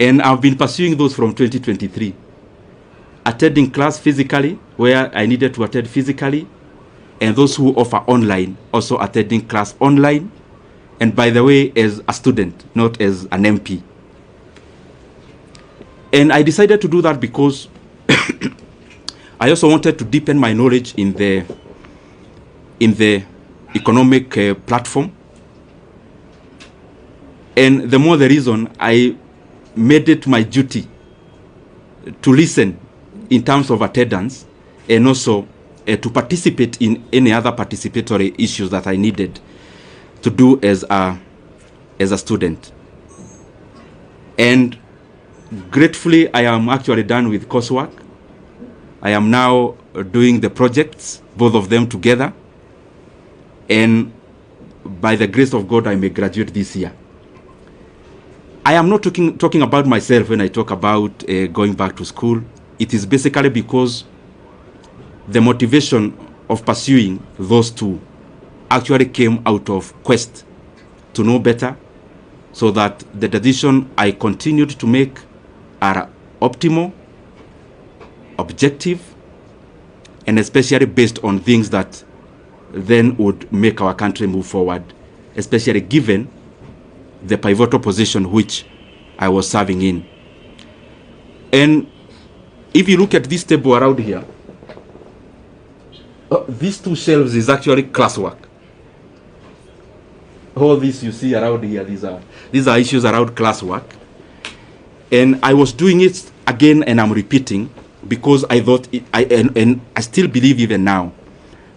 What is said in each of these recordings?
And I've been pursuing those from 2023. Attending class physically, where I needed to attend physically, and those who offer online, also attending class online, and by the way, as a student, not as an MP. And I decided to do that because I also wanted to deepen my knowledge in the economic platform. And the more the reason, I made it my duty to listen in terms of attendance, and also to participate in any other participatory issues that I needed to do as a student. And gratefully, I am actually done with coursework. I am now doing the projects, both of them together. And by the grace of God, I may graduate this year. I am not talking about myself when I talk about going back to school. It is basically because the motivation of pursuing those two actually came out of quest to know better, so that the decision I continued to make are optimal, objective, and especially based on things that then would make our country move forward, especially given the pivotal position which I was serving in. And if you look at this table around here, these two shelves is actually classwork. All this you see around here, these are issues around classwork. And I was doing it again, and I'm repeating, because I thought and I still believe even now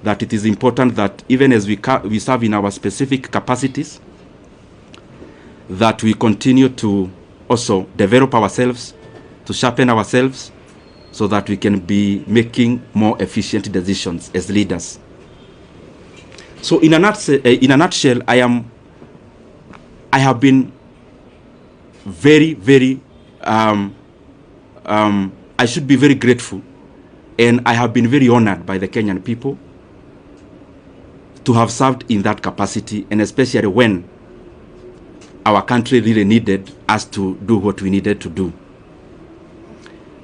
that it is important that even as we serve in our specific capacities, that we continue to also develop ourselves, to sharpen ourselves, so that we can be making more efficient decisions as leaders. So in a nutshell, I have been very, very, I should be very grateful, and I have been very honored by the Kenyan people to have served in that capacity, and especially when our country really needed us to do what we needed to do.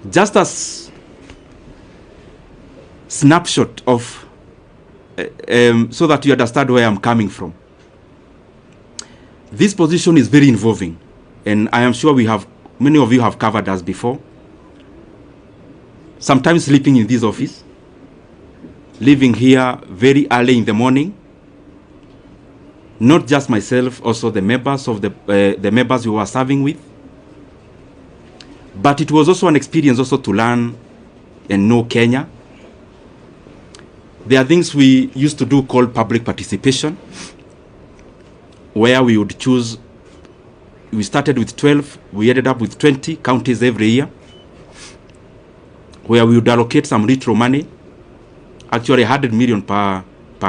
Just as snapshot of, so that you understand where I'm coming from. This position is very involving, and I am sure many of you have covered us before. Sometimes sleeping in this office, leaving here very early in the morning. Not just myself, also the members of the members we were serving with. But it was also an experience also to learn and know Kenya. There are things we used to do called public participation, where we would choose. We started with 12, we ended up with 20 counties every year, where we would allocate some retro money, actually 100 million per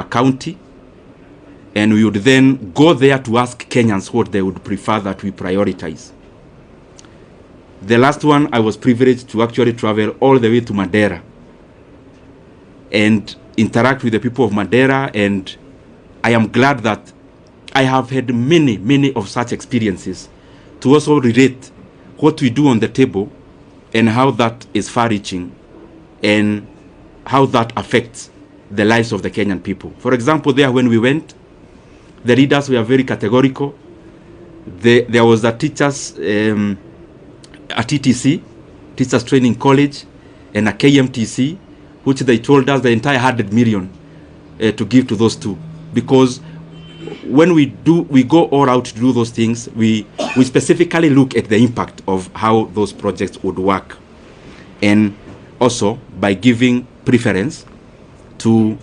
county, and we would then go there to ask Kenyans what they would prefer that we prioritize. The last one, I was privileged to actually travel all the way to Madeira and interact with the people of Madeira, and I am glad that I have had many of such experiences to also relate what we do on the table and how that is far-reaching and how that affects the lives of the Kenyan people. For example, there when we went, the leaders were very categorical. There was a teachers, a TTC, Teachers Training College, and a KMTC, which they told us the entire 100 million to give to those two. Because when we go all out to do those things, we specifically look at the impact of how those projects would work. And also by giving preference to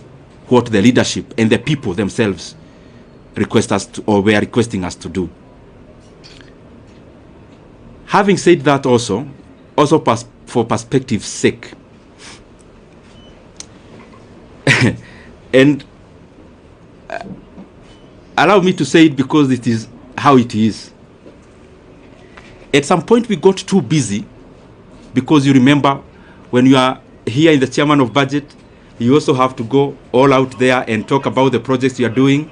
what the leadership and the people themselves request us to, or were requesting us to do. Having said that, also for perspective's sake, and allow me to say it because it is how it is. At some point we got too busy, because you remember when you are here in the chairman of budget, you also have to go all out there and talk about the projects you are doing,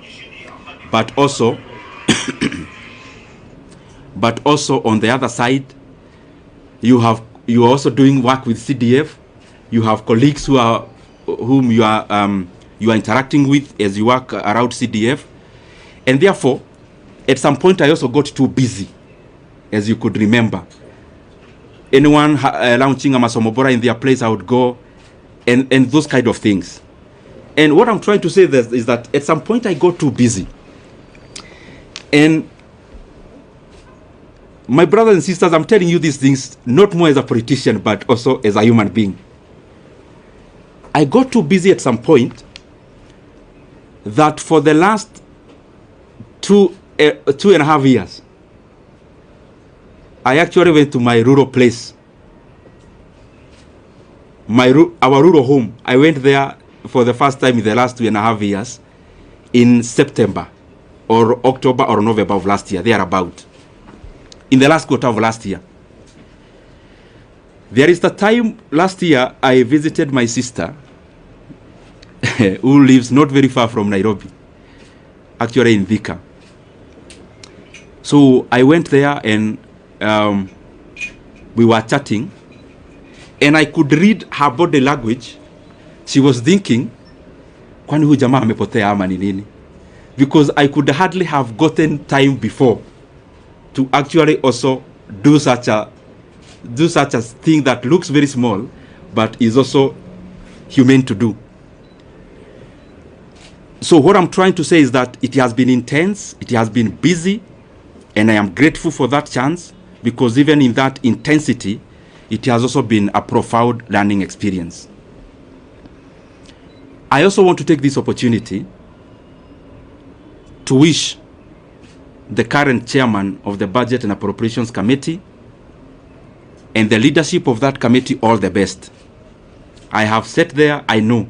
but also on the other side, You are also doing work with CDF. You have colleagues whom you are interacting with as you work around CDF, and therefore, at some point, I also got too busy, as you could remember. Anyone launching a Masomobora in their place, I would go, and those kind of things. And what I'm trying to say is that at some point I got too busy. And my brothers and sisters, I'm telling you these things not more as a politician, but also as a human being. I got too busy at some point that for the last 2.5 years, I actually went to my rural place, our rural home. I went there for the first time in the last 2.5 years in September or October or November of last year, thereabout. In the last quarter of last year. There is the time last year I visited my sister who lives not very far from Nairobi, actually in Thika. So I went there and we were chatting, and I could read her body language. She was thinking, kwani huyu jamaa amepotea ama ni nini? Because I could hardly have gotten time before to actually also do such a thing that looks very small, but is also humane to do. So what I'm trying to say is that it has been intense, it has been busy, and I am grateful for that chance, because even in that intensity, it has also been a profound learning experience. I also want to take this opportunity to wish the current chairman of the Budget and Appropriations Committee and the leadership of that committee all the best. I have sat there, I know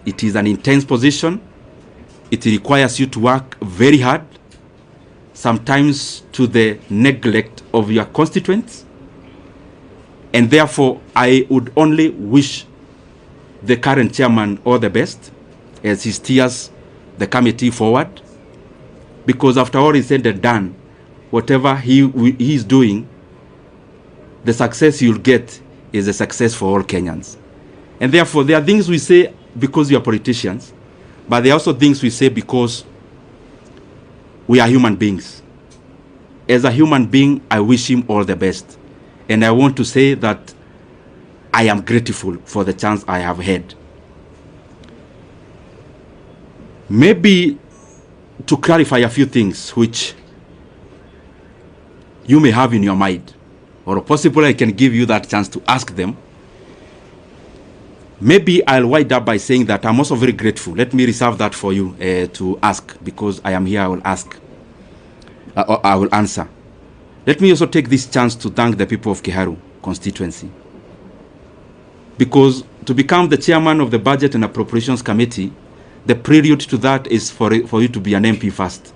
it is an intense position. It requires you to work very hard, sometimes to the neglect of your constituents. And therefore, I would only wish the current chairman all the best as he steers the committee forward. Because after all is said and done, whatever he is doing, the success you'll get is a success for all Kenyans. And therefore, there are things we say because we are politicians, but there are also things we say because we are human beings. As a human being, I wish him all the best. And I want to say that I am grateful for the chance I have had. Maybe to clarify a few things which you may have in your mind, or possibly I can give you that chance to ask them. Maybe I'll wind up by saying that I'm also very grateful. Let me reserve that for you to ask, because I am here, I will ask. I will answer. Let me also take this chance to thank the people of Kiharu constituency. Because to become the chairman of the Budget and Appropriations Committee, the prelude to that is for you to be an MP first.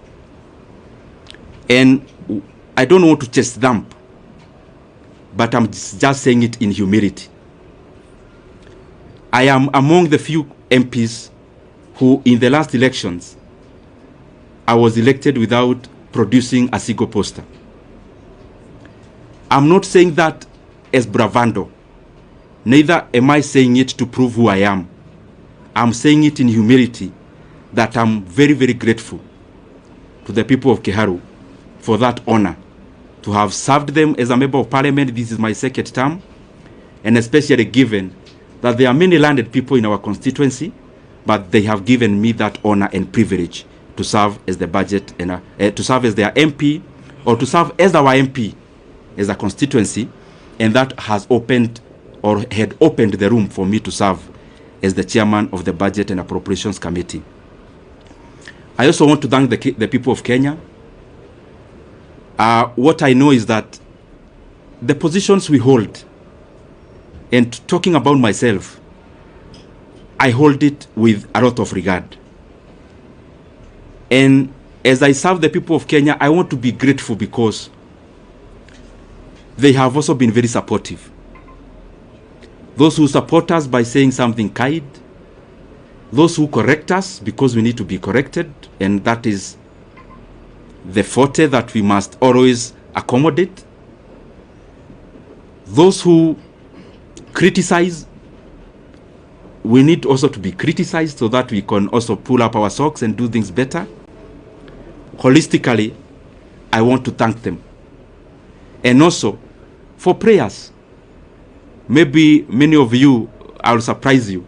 And I don't want to chest dump, but I'm just saying it in humility. I am among the few MPs who, in the last elections, I was elected without producing a single poster. I'm not saying that as bravado. Neither am I saying it to prove who I am. I'm saying it in humility, that I'm very, very grateful to the people of Kiharu for that honor, to have served them as a member of parliament. This is my second term, and especially given that there are many landed people in our constituency, but they have given me that honor and privilege to serve as the budget and to serve as their MP, or to serve as our MP as a constituency, and that has opened or had opened the room for me to serve as the chairman of the Budget and Appropriations Committee. I also want to thank the people of Kenya. What I know is that the positions we hold, and talking about myself, I hold it with a lot of regard. And as I serve the people of Kenya, I want to be grateful because they have also been very supportive. Those who support us by saying something kind, those who correct us because we need to be corrected, and that is the forte that we must always accommodate. Those who criticize, we need also to be criticized so that we can also pull up our socks and do things better. Holistically, I want to thank them. And also for prayers. Maybe many of you, I'll surprise you,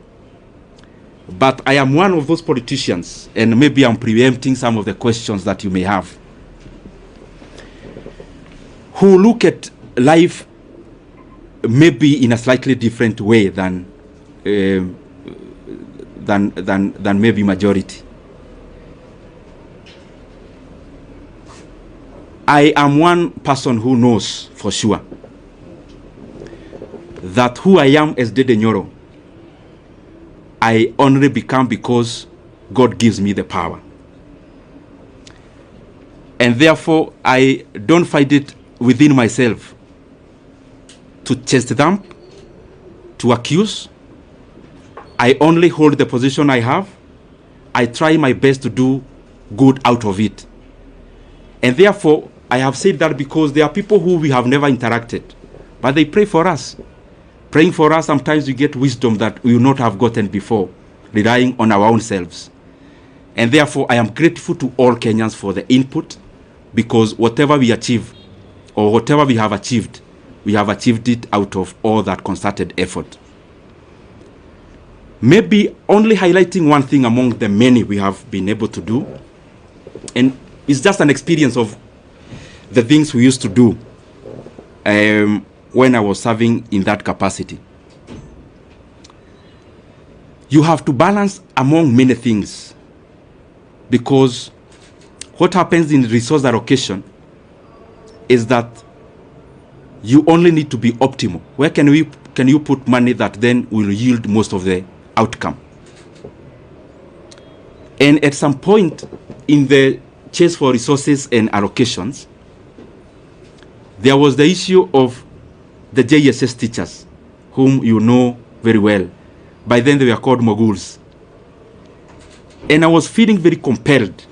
but I am one of those politicians, and maybe I'm preempting some of the questions that you may have, who look at life maybe in a slightly different way than maybe majority. I am one person who knows for sure that who I am as Gideon Nyoro, I only become because God gives me the power. And therefore, I don't find it within myself to chest dump, to accuse. I only hold the position I have. I try my best to do good out of it. And therefore, I have said that because there are people who we have never interacted, but they pray for us. Praying for us, sometimes we get wisdom that we will not have gotten before, relying on our own selves. And therefore, I am grateful to all Kenyans for the input, because whatever we achieve, or whatever we have achieved it out of all that concerted effort. Maybe only highlighting one thing among the many we have been able to do, and it's just an experience of the things we used to do when I was serving in that capacity. You have to balance among many things, because what happens in resource allocation is that you only need to be optimal. Where can you put money that then will yield most of the outcome? And at some point in the chase for resources and allocations, there was the issue of the JSS teachers, whom you know very well. By then they were called moguls. And I was feeling very compelled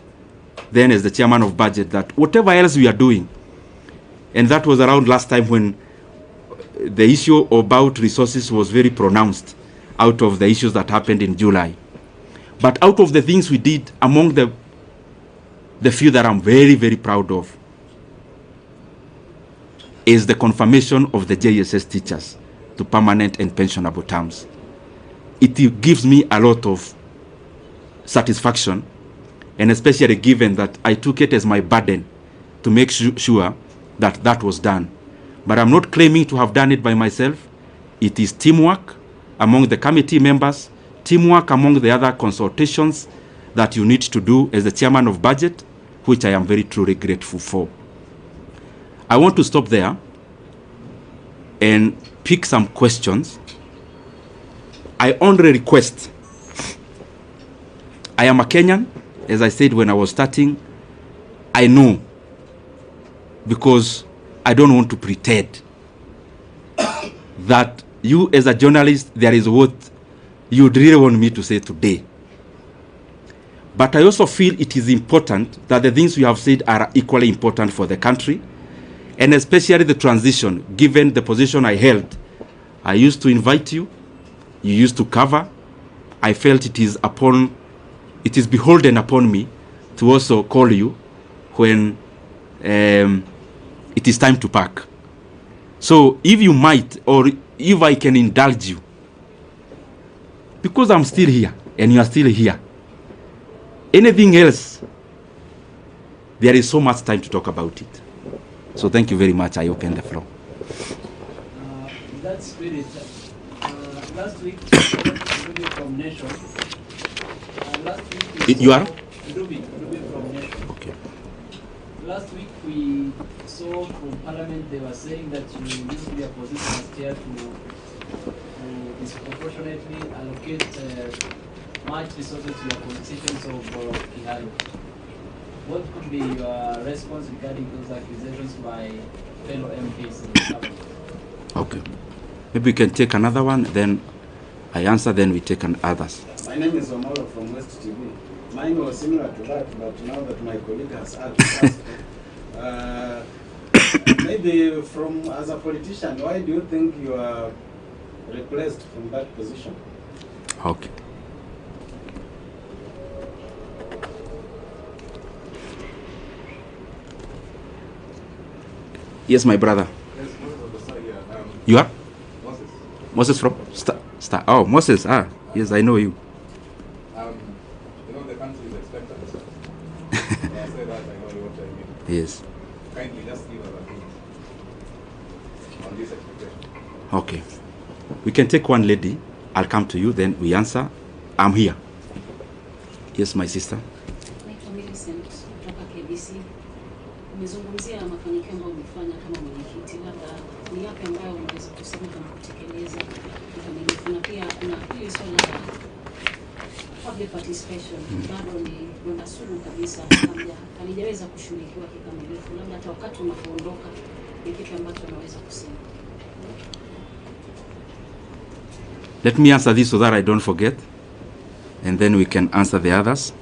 then as the chairman of budget that whatever else we are doing, and that was around last time when the issue about resources was very pronounced out of the issues that happened in July. But out of the things we did, among the few that I'm very, very proud of, is the confirmation of the JSS teachers to permanent and pensionable terms. It gives me a lot of satisfaction, and especially given that I took it as my burden to make sure that that was done. But I'm not claiming to have done it by myself. It is teamwork among the committee members, teamwork among the other consultations that you need to do as the chairman of budget, which I am very truly grateful for. I want to stop there and pick some questions. I only request, I am a Kenyan, as I said when I was starting. I know, because I don't want to pretend that you as a journalist, there is what you really want me to say today. But I also feel it is important that the things we have said are equally important for the country, and especially the transition, given the position I held. I used to invite you, you used to cover. I felt it is beholden upon me to also call you when it is time to pack. So if you might, or if I can indulge you, because I'm still here and you are still here, anything else, there is so much time to talk about it. So thank you very much. I open the floor. In that spirit, last week, Ruby from Nation. Last week you are? Ruby from Nation. Okay. Last week we saw from Parliament they were saying that you used your position as chair to disproportionately allocate much resources to your constituents of Kiharu. What could be your response regarding those accusations by fellow MPs in the Parliament? Okay. Maybe we can take another one, then I answer, then we take others. My name is Omolo from West TV. Mine was similar to that, but now that my colleague has asked, maybe as a politician, why do you think you are replaced from that position? Okay. Yes, my brother. Yes, You are? Moses. Moses from Star. Oh, Moses. Ah, yes, I know you. You know the country is expectant. When I say that, I know what I mean. Yes. Kindly just give us a hint on this expectation. Okay. We can take one lady. I'll come to you, then we answer. I'm here. Yes, my sister. Naitwa Millicent kutoka KBC. Umezungumzia mafanikio ambayo umefanya kama mwenyekiti, labda ni yapi ambayo unaweza kusema kama kutekeleza kikamilifu, na pia kuna hili swala la public participation bado ni donda sugu kabisa, halijaweza kushughulikiwa kikamilifu, labda hata wakati unapoondoka ni kitu ambacho unaweza kusema. Let me answer this so that I don't forget, and then we can answer the others.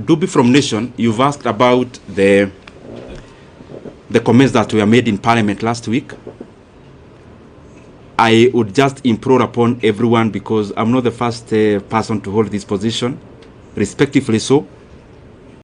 Dubi from Nation, you've asked about the comments that were made in Parliament last week. I would just implore upon everyone, because I'm not the first person to hold this position, respectively so,